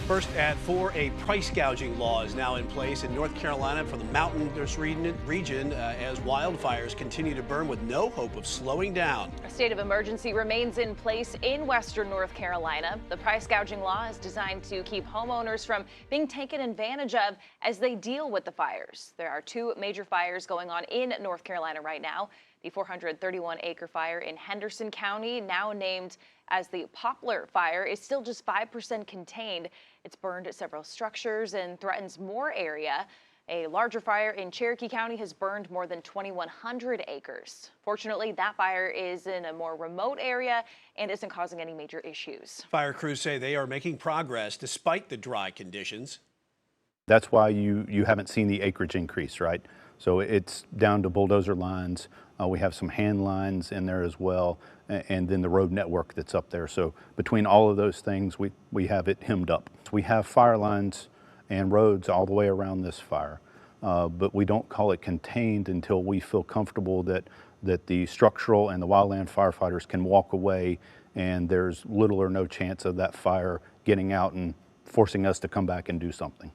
First at 4, a price gouging law is now in place in North Carolina for the mountainous region as wildfires continue to burn with no hope of slowing down. A state of emergency remains in place in western North Carolina. The price gouging law is designed to keep homeowners from being taken advantage of as they deal with the fires. There are two major fires going on in North Carolina right now. The 431-acre fire in Henderson County, now named as the Poplar Fire, is still just 5% contained. It's burned several structures and threatens more area. A larger fire in Cherokee County has burned more than 2,100 acres. Fortunately, that fire is in a more remote area and isn't causing any major issues. Fire crews say they are making progress despite the dry conditions. That's why you haven't seen the acreage increase, right? So it's down to bulldozer lines. We have some hand lines in there as well, and then the road network that's up there. So between all of those things, we have it hemmed up. We have fire lines and roads all the way around this fire, but we don't call it contained until we feel comfortable that the structural and the wildland firefighters can walk away and there's little or no chance of that fire getting out and forcing us to come back and do something.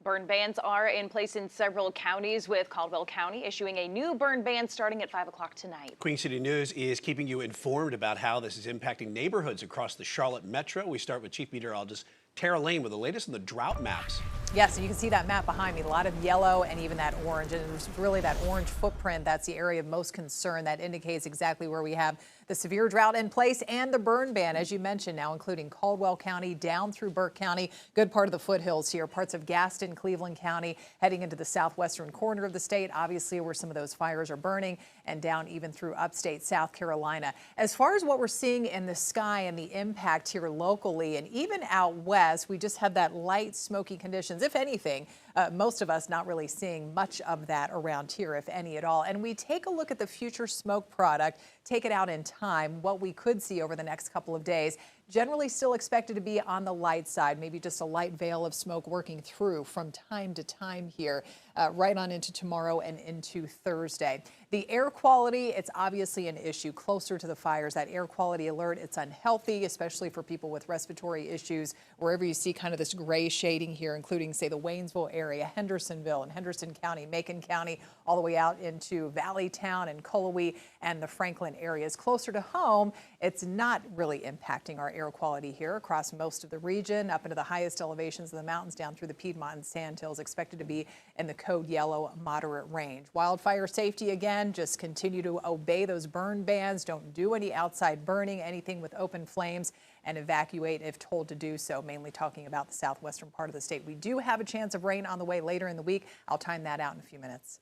Burn bans are in place in several counties, with Caldwell County issuing a new burn ban starting at 5 o'clock tonight. Queen City News is keeping you informed about how this is impacting neighborhoods across the Charlotte metro. We start with Chief Meteorologist Tara Lane with the latest on the drought maps. Yes, you can see that map behind me, a lot of yellow and even that orange. And it's really that orange footprint that's the area of most concern. That indicates exactly where we have the severe drought in place and the burn ban, as you mentioned, now including Caldwell County down through Burke County, good part of the foothills here, parts of Gaston, Cleveland County, heading into the southwestern corner of the state, obviously where some of those fires are burning, and down even through upstate South Carolina. As far as what we're seeing in the sky and the impact here locally and even out west, we just have that light smoky conditions. If anything, most of us not really seeing much of that around here, if any at all. And we take a look at the future smoke product, take it out in time, what we could see over the next couple of days. Generally still expected to be on the light side, maybe just a light veil of smoke working through from time to time here, right on into tomorrow and into Thursday. The air quality, it's obviously an issue closer to the fires. That air quality alert, it's unhealthy, especially for people with respiratory issues. Wherever you see kind of this gray shading here, including, say, the Waynesville area, Hendersonville and Henderson County, Macon County, all the way out into Valleytown and Cullowhee and the Franklin areas. Closer to home, it's not really impacting our air quality here across most of the region, up into the highest elevations of the mountains down through the Piedmont and Sandhills, expected to be in the code yellow moderate range. Wildfire safety, again, just continue to obey those burn bans. Don't do any outside burning, anything with open flames, and evacuate if told to do so, mainly talking about the southwestern part of the state. We do have a chance of rain on the way later in the week. I'll time that out in a few minutes.